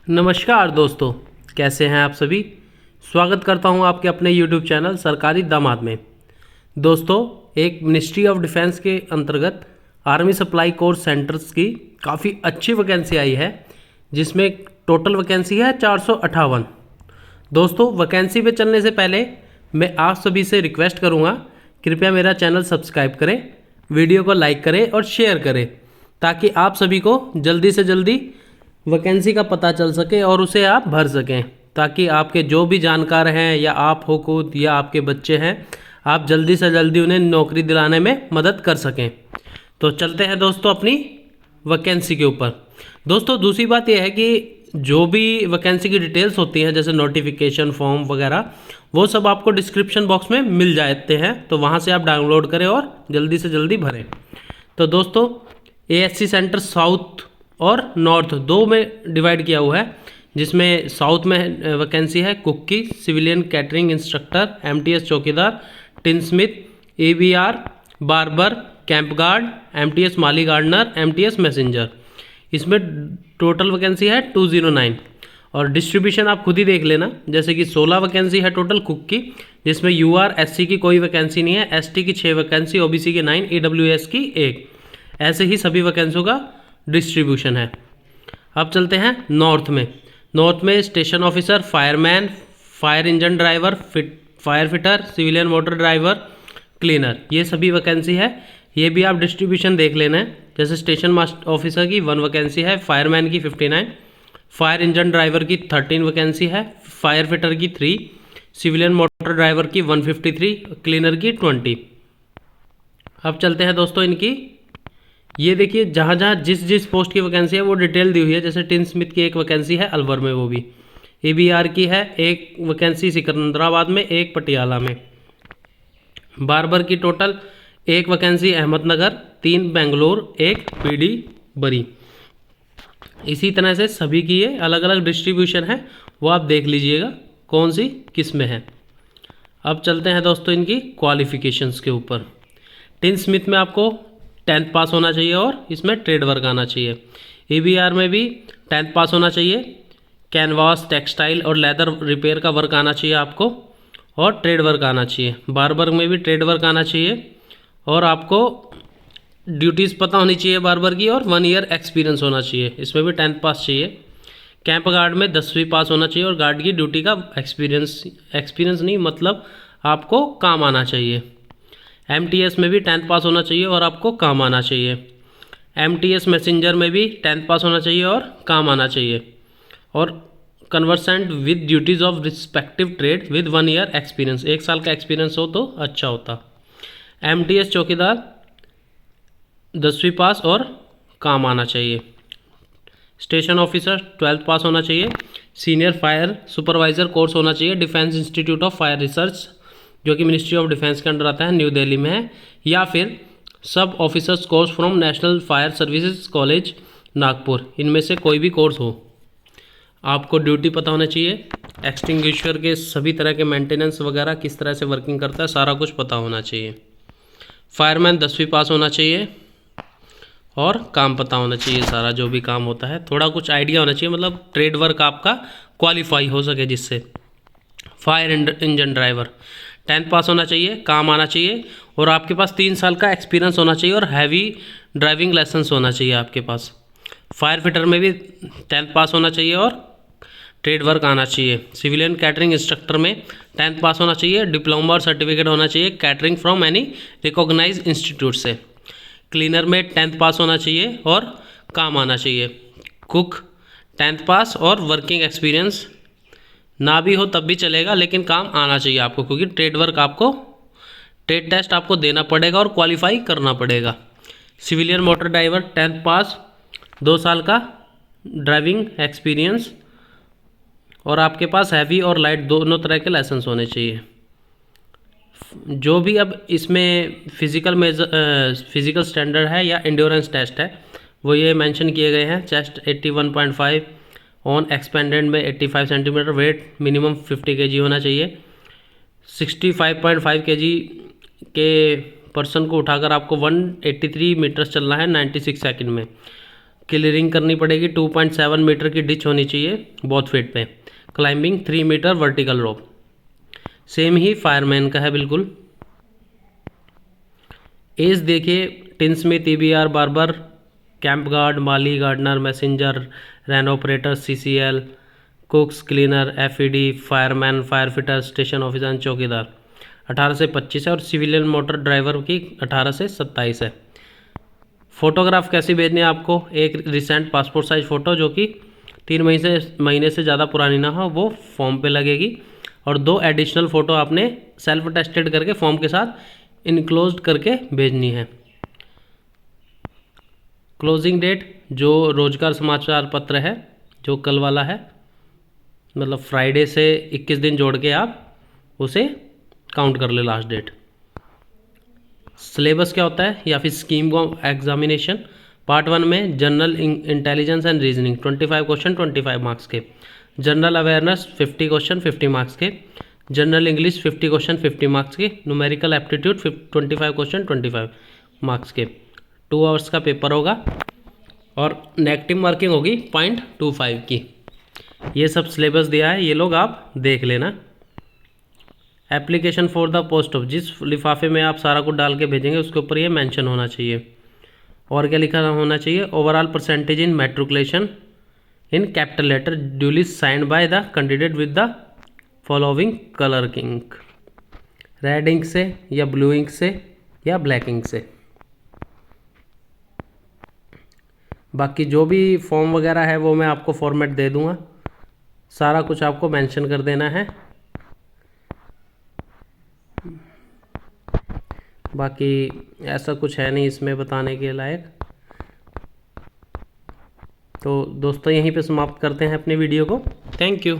नमस्कार दोस्तों, कैसे हैं आप सभी। स्वागत करता हूं आपके अपने YouTube चैनल सरकारी दामाद में। दोस्तों, एक मिनिस्ट्री ऑफ डिफेंस के अंतर्गत आर्मी सप्लाई कोर्स सेंटर्स की काफ़ी अच्छी वैकेंसी आई है, जिसमें टोटल वैकेंसी है 458। दोस्तों, वैकेंसी पे चलने से पहले मैं आप सभी से रिक्वेस्ट करूंगा, कृपया मेरा चैनल सब्सक्राइब करें, वीडियो को लाइक करें और शेयर करें, ताकि आप सभी को जल्दी से जल्दी वैकेंसी का पता चल सके और उसे आप भर सकें, ताकि आपके जो भी जानकार हैं या आप हो खुद या आपके बच्चे हैं, आप जल्दी से जल्दी उन्हें नौकरी दिलाने में मदद कर सकें। तो चलते हैं दोस्तों अपनी वैकेंसी के ऊपर। दोस्तों, दूसरी बात यह है कि जो भी वैकेंसी की डिटेल्स होती हैं, जैसे नोटिफिकेशन फॉर्म वगैरह, वो सब आपको डिस्क्रिप्शन बॉक्स में मिल जाते हैं, तो वहाँ से आप डाउनलोड करें और जल्दी से जल्दी भरें। तो दोस्तों, ASC सेंटर साउथ और नॉर्थ दो में डिवाइड किया हुआ है, जिसमें साउथ में वैकेंसी है cook, civilian catering instructor, MTS चौकीदार, tin Smith, ABR barber, camp guard, MTS माली गार्डनर, MTS मैसेंजर। इसमें टोटल वैकेंसी है 209 और डिस्ट्रीब्यूशन आप खुद ही देख लेना। जैसे कि 16 वैकेंसी है टोटल कुक की, जिसमें UR SC की कोई वैकेंसी नहीं है, ST की 6 वैकेंसी, OBC की 9, EWS की 1। ऐसे ही सभी वैकेंसियों का डिस्ट्रीब्यूशन है। अब चलते हैं नॉर्थ में। नॉर्थ में station officer, fireman, fire engine driver, fire fitter, civilian motor driver, cleaner, ये सभी वैकेंसी है। ये भी आप डिस्ट्रीब्यूशन देख लेना है। जैसे स्टेशन मास्टर ऑफिसर की 1 वैकेंसी है, फायरमैन की 59, फायर इंजन ड्राइवर की 13 वैकेंसी है, फायर फिटर की 3, सिविलियन मोटर ड्राइवर की 153, क्लीनर की 20। अब चलते हैं दोस्तों इनकी, ये देखिए जहाँ जहाँ जिस पोस्ट की वैकेंसी है वो डिटेल दी हुई है। जैसे टिन स्मिथ की 1 वैकेंसी है अलवर में, वो भी ABR की है 1 वैकेंसी सिकंदराबाद में, 1 पटियाला में। बार्बर की total 1 vacancy Ahmednagar, 3 Bangalore, 1 PD बरी। इसी तरह से सभी की ये अलग अलग डिस्ट्रीब्यूशन है, वो आप देख लीजिएगा कौन सी किस में है। अब चलते हैं दोस्तों इनकी क्वालिफिकेशंस के ऊपर। टिन स्मिथ में आपको 10th पास होना चाहिए और इसमें ट्रेड वर्क आना चाहिए। ABR में भी 10th पास होना चाहिए, कैनवास, टेक्सटाइल और लेदर रिपेयर का वर्क आना चाहिए आपको, और ट्रेड वर्क आना चाहिए। बार्बर में भी ट्रेड वर्क आना चाहिए और आपको ड्यूटीज़ पता होनी चाहिए बार्बर की, और 1 ईयर एक्सपीरियंस होना चाहिए। इसमें भी 10th पास चाहिए। कैंप गार्ड में 10वीं पास होना चाहिए और गार्ड की ड्यूटी का एक्सपीरियंस नहीं, मतलब आपको काम आना चाहिए। MTS में भी 10th पास होना चाहिए और आपको काम आना चाहिए। MTS मैसेंजर में भी 10th पास होना चाहिए और काम आना चाहिए, और conversant with duties of respective trade with 1 year experience, 1 साल का एक्सपीरियंस हो तो अच्छा होता। MTS चौकीदार 10वीं पास और काम आना चाहिए। स्टेशन ऑफिसर 12th पास होना चाहिए। सीनियर फायर सुपरवाइज़र कोर्स होना चाहिए defence institute of fire research, जो कि मिनिस्ट्री ऑफ डिफेंस के अंडर आता है, न्यू दिल्ली में है, या फिर सब officers course from national fire services college Nagpur. इनमें से कोई भी कोर्स हो। आपको ड्यूटी पता होना चाहिए, एक्सटिंग्विशर के सभी तरह के मेंटेनेंस वगैरह किस तरह से वर्किंग करता है, सारा कुछ पता होना चाहिए। फायरमैन 10वीं पास होना चाहिए और काम पता होना चाहिए, सारा जो भी काम होता है थोड़ा कुछ आइडिया होना चाहिए, मतलब ट्रेड वर्क आपका क्वालिफाई हो सके जिससे। फायर इंजन ड्राइवर 10th पास होना चाहिए, काम आना चाहिए, और आपके पास 3 साल का एक्सपीरियंस होना चाहिए और हैवी ड्राइविंग लाइसेंस होना चाहिए आपके पास। फायर फिटर में भी 10th पास होना चाहिए और ट्रेड वर्क आना चाहिए। सिविलियन कैटरिंग इंस्ट्रक्टर में 10th पास होना चाहिए, डिप्लोमा और सर्टिफिकेट होना चाहिए catering from any recognise institute से। क्लीनर में 10th पास होना चाहिए और काम आना चाहिए। कुक 10th पास और वर्किंग एक्सपीरियंस ना भी हो तब भी चलेगा, लेकिन काम आना चाहिए आपको, क्योंकि ट्रेड वर्क आपको, ट्रेड टेस्ट आपको देना पड़ेगा और क्वालिफाई करना पड़ेगा। सिविलियन मोटर ड्राइवर 10th पास, 2 साल का ड्राइविंग एक्सपीरियंस, और आपके पास हैवी और लाइट दोनों तरह के लाइसेंस होने चाहिए। जो भी अब इसमें फिजिकल स्टैंडर्ड है या एंड्योरेंस टेस्ट है, वो ये मेंशन किए गए हैं। चेस्ट 81.5 ऑन एक्सपेंडेड में 85 सेंटीमीटर, वेट मिनिमम 50 kg होना चाहिए। 65.5 kg के पर्सन को उठाकर आपको 183 मीटर्स चलना है 96 सेकंड में। क्लियरिंग करनी पड़ेगी। 2.7 मीटर की डिच होनी चाहिए बोथ फीट पे। Climbing 3 metre vertical rope. Same ही फायरमैन का है बिल्कुल। एज देखिए, tinsmith, EBR, barber, camp guard, माली, gardener, messenger, ran operator, CCL, cooks, cleaner, FED, fireman, fire fitter, station officer, चौकीदार 18 से 25 है और सिविलियन मोटर ड्राइवर की 18 से 27 है। फ़ोटोग्राफ कैसी भेजनी है आपको? एक रिसेंट पासपोर्ट साइज फ़ोटो जो कि 3 महीने से ज़्यादा पुरानी ना हो, वो फॉर्म पे लगेगी। और 2 एडिशनल फ़ोटो आपने सेल्फ अटेस्टेड करके फॉर्म के साथ इनक्लोज्ड करके भेजनी है। क्लोजिंग डेट जो रोजगार समाचार पत्र है, जो कल वाला है, मतलब फ्राइडे से 21 दिन जोड़ के आप उसे काउंट कर ले लास्ट डेट। सिलेबस क्या होता है या फिर स्कीम ऑफ एग्जामिनेशन? पार्ट 1 में general intelligence and reasoning 25 question 25 marks के, जनरल अवेयरनेस 50 क्वेश्चन 50 मार्क्स के, जनरल इंग्लिश 50 क्वेश्चन 50 मार्क्स के, न्यूमेरिकल एप्टीट्यूड 25 क्वेश्चन 25 मार्क्स के। 2 आवर्स का पेपर होगा और नेगेटिव मार्किंग होगी 0.25 की। ये सब सिलेबस दिया है, ये लोग आप देख लेना। Application for the post of, जिस लिफाफे में आप सारा कुछ डाल के भेजेंगे उसके ऊपर ये मेंशन होना चाहिए। और क्या लिखा होना चाहिए? Overall percentage in matriculation in capital letter duly signed by the candidate with the following colour ink, red ink से या ब्लू इंक से या ब्लैक इंक से। बाकी जो भी फॉर्म वगैरह है वो मैं आपको फॉर्मेट दे दूंगा, सारा कुछ आपको मेंशन कर देना है। बाकी ऐसा कुछ है नहीं इसमें बताने के लायक। तो दोस्तों यहीं पे समाप्त करते हैं अपनी वीडियो को। Thank you.